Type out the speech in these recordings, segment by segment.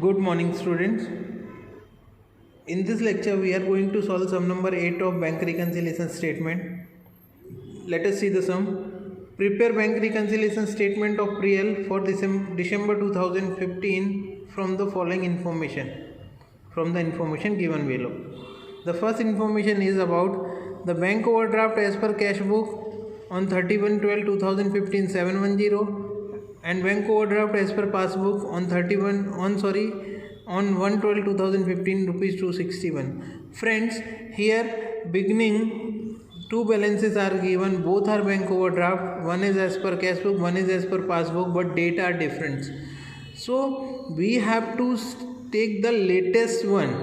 Good morning, students. In this lecture we are going to solve sum number 8 of bank reconciliation statement. Let us see the sum. Prepare bank reconciliation statement of Pre-L for December 2015 from the following information, from the information given below. The first information is about the bank overdraft as per cash book on 31/12/2015 710 and bank overdraft as per passbook on 1/12/2015 rupees 261. Friends, here beginning two balances are given, both are bank overdraft, one is as per cash book, one is as per passbook, but date are different. So we have to take the latest one.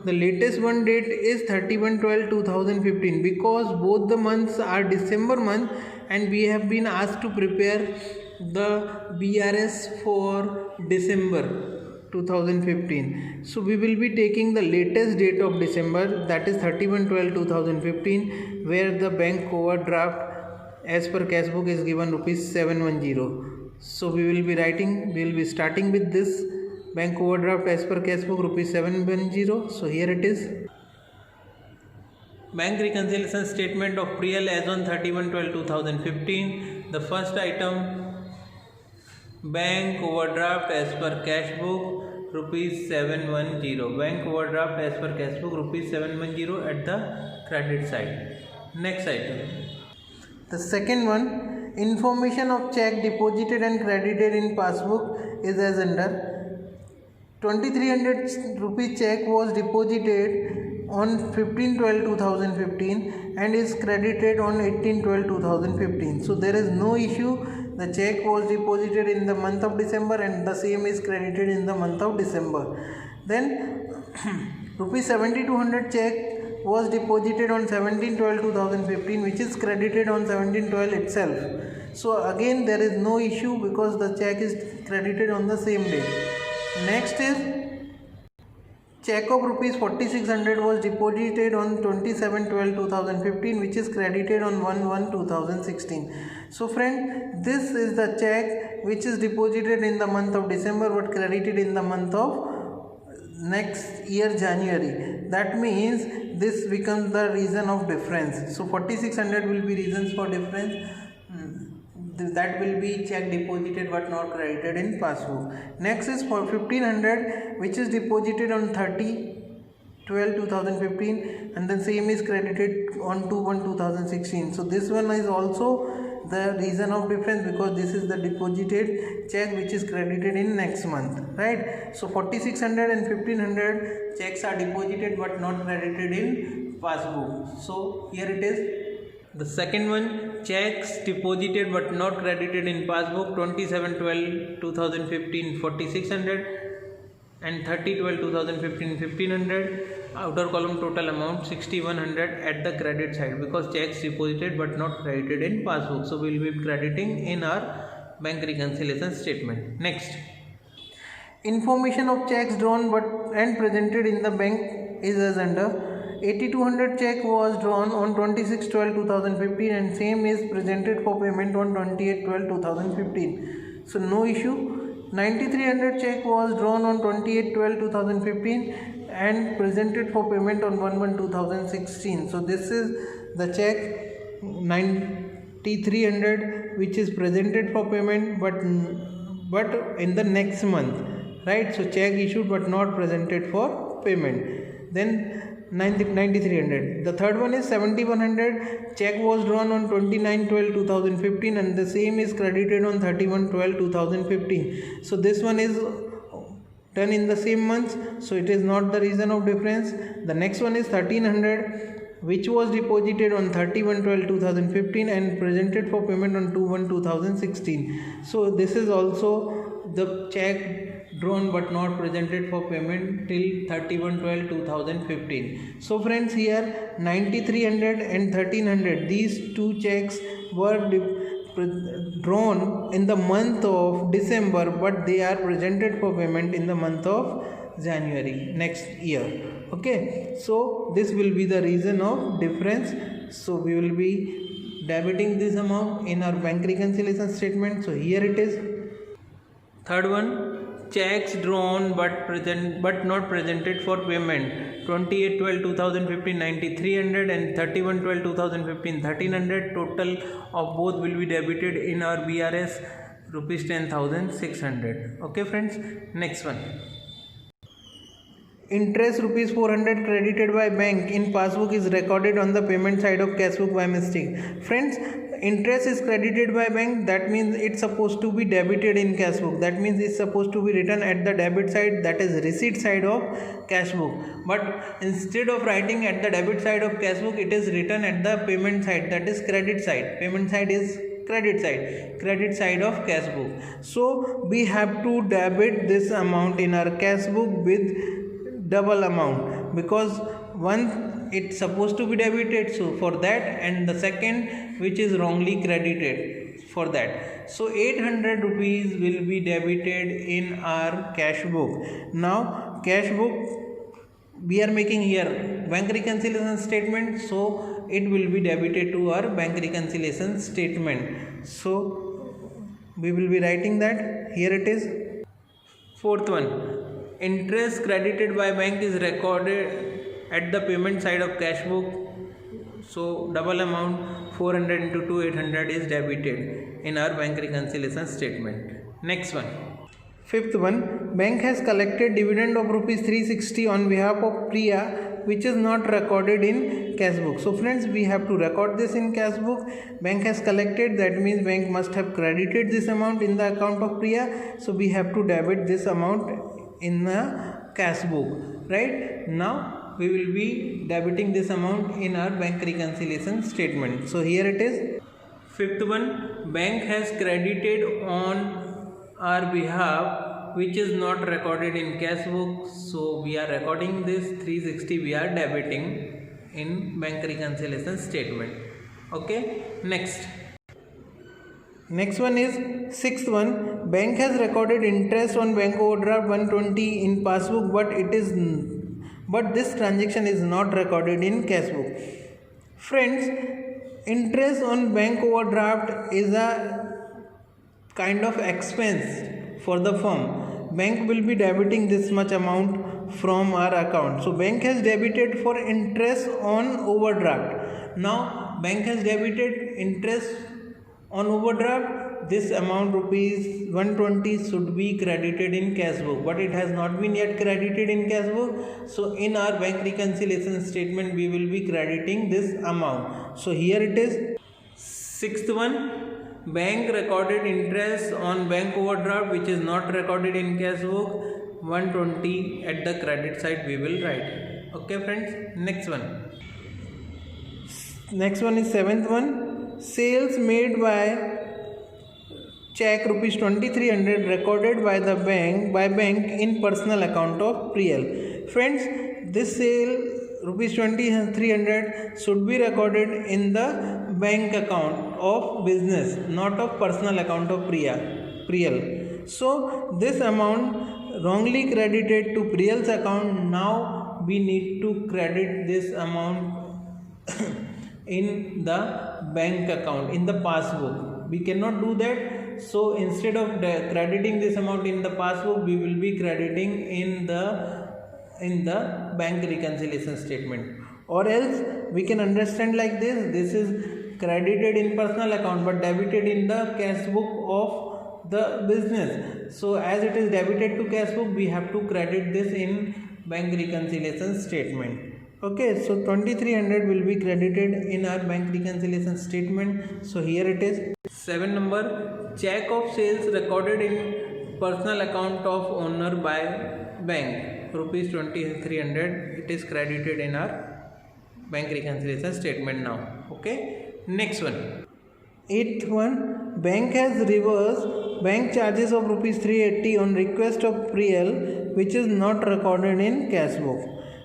The latest one date is 31/12/2015 because both the months are December month and we have been asked to prepare the BRS for December 2015. So we will be taking the latest date of December, that is 31/12/2015, where the bank overdraft as per cash book is given rupees 710. So we will be starting with this bank overdraft as per cash book rupees 710. So here it is. Bank reconciliation statement of Pre-L as on 31/12/2015. The first item, bank overdraft as per cash book rupees 710. Bank overdraft as per cash book rupees 710 at the credit side. Next item, the second one, information of check deposited and credited in passbook is as under. 2300 rupee check was deposited on 15/12/2015 and is credited on 18/12/2015. So there is no issue. The check was deposited in the month of December and the same is credited in the month of December. Then rupees 7200 check was deposited on 17/12/2015 which is credited on 17/12 itself. So again there is no issue because the check is credited on the same day. Next is check of rupees 4600 was deposited on 27/12/2015 which is credited on 1/1/2016. So friend, this is the check which is deposited in the month of December but credited in the month of next year January. That means this becomes the reason of difference. So 4600 will be reasons for difference. That will be check deposited but not credited in passbook. Next is for 1500 which is deposited on 30/12/2015 and the same is credited on 2/1/2016. So this one is also the reason of difference because this is the deposited check which is credited in next month, right? So 4600 and 1500 checks are deposited but not credited in passbook. So here it is. The second one, checks deposited but not credited in passbook 27/12/2015 4600 and 30/12/2015 1500. Outer column total amount 6100 at the credit side because checks deposited but not credited in passbook. So we will be crediting in our bank reconciliation statement. Next, information of checks drawn but and presented in the bank is as under. 8200 check was drawn on 26/12/2015 and same is presented for payment on 28/12/2015. So no issue. 9300 check was drawn on 28/12/2015 and presented for payment on 1/1/2016. So this is the check 9300 which is presented for payment but in the next month, right? So check issued but not presented for payment. Then 9300. The third one is 7100 check was drawn on 29/12/2015 and the same is credited on 31/12/2015. So this one is done in the same month, so it is not the reason of difference. The next one is 1300 which was deposited on 31/12/2015 and presented for payment on 2/1/2016. So this is also the check drawn but not presented for payment till 31/12/2015. So friends, here 9300 and 1300, these two checks were drawn in the month of December but they are presented for payment in the month of January next year. Okay, so this will be the reason of difference. So we will be debiting this amount in our bank reconciliation statement. So here it is. Third one, checks drawn but not presented for payment. 28/12/2015 9300 and 31/12/2015 1300. Total of both will be debited in our BRS rupees 10,600. Okay friends, next one. Interest rupees 400 credited by bank in passbook is recorded on the payment side of cash book by mistake. Friends, interest is credited by bank, that means it's supposed to be debited in cash book. That means it's supposed to be written at the debit side, that is receipt side of cash book. But instead of writing at the debit side of cash book, it is written at the payment side, that is credit side. Payment side is credit side of cash book. So we have to debit this amount in our cash book with double amount, because one it's supposed to be debited, so for that, and the second which is wrongly credited for that. So 800 rupees will be debited in our cash book. Now cash book we are making here bank reconciliation statement, so it will be debited to our bank reconciliation statement. So we will be writing that. Here it is. Fourth one, interest credited by bank is recorded at the payment side of cash book, so double amount 400 into 2 800 is debited in our bank reconciliation statement. Next one. Fifth one, bank has collected dividend of rupees 360 on behalf of Priya, which is not recorded in cash book. So friends, we have to record this in cash book. Bank has collected, that means bank must have credited this amount in the account of Priya, so we have to debit this amount in the cash book. Right now we will be debiting this amount in our bank reconciliation statement. So here it is. Fifth one, bank has credited on our behalf which is not recorded in cash book, so we are recording this 360, we are debiting in bank reconciliation statement. Okay, next one is sixth one, bank has recorded interest on bank overdraft 120 in passbook, but this transaction is not recorded in cash book. Friends, interest on bank overdraft is a kind of expense for the firm. Bank will be debiting this much amount from our account. So bank has debited for interest on overdraft. Now bank has debited interest on overdraft. This amount rupees 120 should be credited in cash book, but it has not been yet credited in cash book. So in our bank reconciliation statement we will be crediting this amount. So here it is. Sixth one, bank recorded interest on bank overdraft which is not recorded in cash book, 120 at the credit side we will write. Okay friends, next one is seventh one, sales made by check rupees 2300 recorded by the bank in personal account of Priyal. Friends, this sale rupees 2300 should be recorded in the bank account of business, not of personal account of Priyal. So this amount wrongly credited to Priyal's account. Now we need to credit this amount in the bank account, in the passbook. We cannot do that. So instead of crediting this amount in the passbook, we will be crediting in the bank reconciliation statement. Or else we can understand like this: this is credited in personal account but debited in the cash book of the business. So as it is debited to cash book, we have to credit this in bank reconciliation statement. Okay, so 2300 will be credited in our bank reconciliation statement. So here it is. 7 number, check of sales recorded in personal account of owner by bank, rupees 2300, it is credited in our bank reconciliation statement now. Okay, next one. 8th one, bank has reversed bank charges of rupees 380 on request of Priyal which is not recorded in cash book.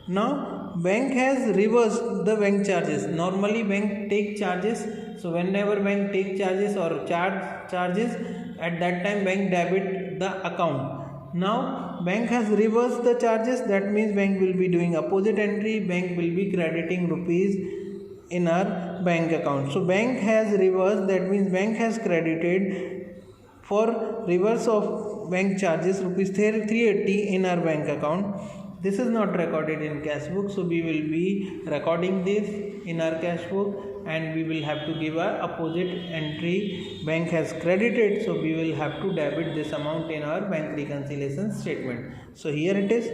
Now bank has reversed the bank charges. Normally bank take charges, so whenever bank take charges or charges, at that time bank debit the account. Now bank has reversed the charges, that means bank will be doing opposite entry, bank will be crediting rupees in our bank account. So bank has reversed, that means bank has credited for reverse of bank charges rupees 380 in our bank account. This is not recorded in cash book, so we will be recording this in our cash book, and we will have to give a opposite entry. Bank has credited, so we will have to debit this amount in our bank reconciliation statement. So here it is.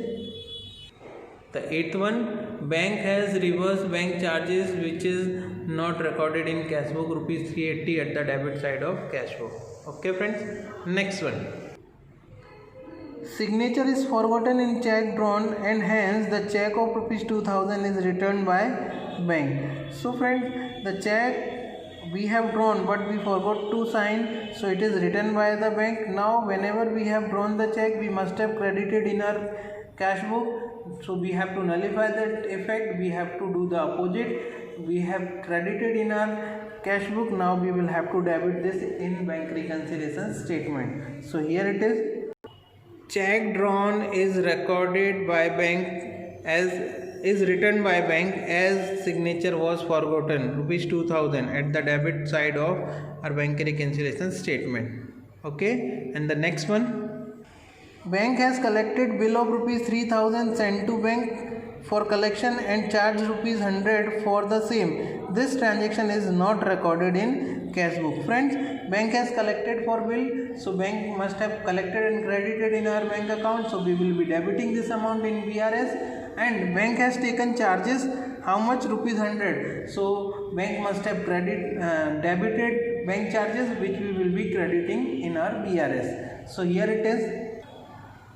The eighth one, bank has reversed bank charges which is not recorded in cash book, rupees 380 at the debit side of cash book. Okay friends, next one. Signature is forgotten in check drawn, and hence the check of rupees 2000 is returned by bank. So friends, the check we have drawn but we forgot to sign, so it is written by the bank. Now whenever we have drawn the check, we must have credited in our cash book, so we have to nullify that effect. We have to do the opposite. We have credited in our cash book, now we will have to debit this in bank reconciliation statement. So here it is. Check drawn is recorded by bank as is written by bank as signature was forgotten, rupees 2000 at the debit side of our bank reconciliation statement. Okay, and the next one. Bank has collected bill of rupees 3000 sent to bank for collection and charged rupees 100 for the same. This transaction is not recorded in cash book. Friends, bank has collected for bill, so bank must have collected and credited in our bank account, so we will be debiting this amount in BRS. And bank has taken charges, how much? Rupees 100. So bank must have debited bank charges which we will be crediting in our BRS. So here it is.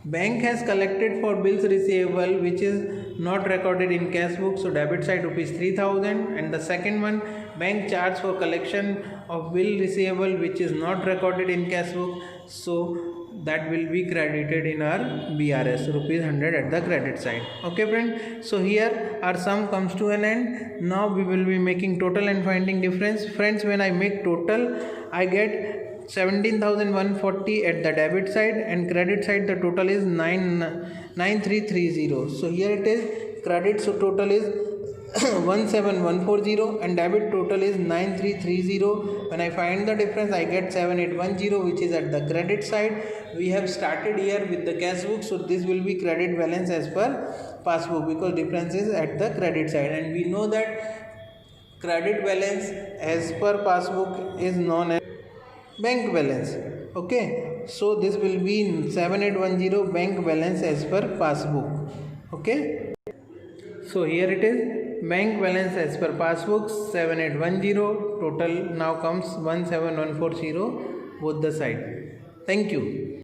Bank has collected for bills receivable which is not recorded in cash book, so debit side rupees 3000. And the second one, bank charge for collection of bill receivable which is not recorded in cash book, so that will be credited in our BRS, rupees 100 at the credit side. Okay friend, so here our sum comes to an end. Now we will be making total and finding difference. Friends, when I make total, I get 17,140 at the debit side, and credit side the total is 9330. So here it is, credit so total is 17140 and debit total is 9330. When I find the difference, I get 7810, which is at the credit side. We have started here with the cash book, so this will be credit balance as per passbook because difference is at the credit side, and we know that credit balance as per passbook is known as bank balance. Okay, so this will be 7810 bank balance as per passbook. Okay, so here it is, bank balance as per passbook 7810, total now comes 17140 both the side. Thank you.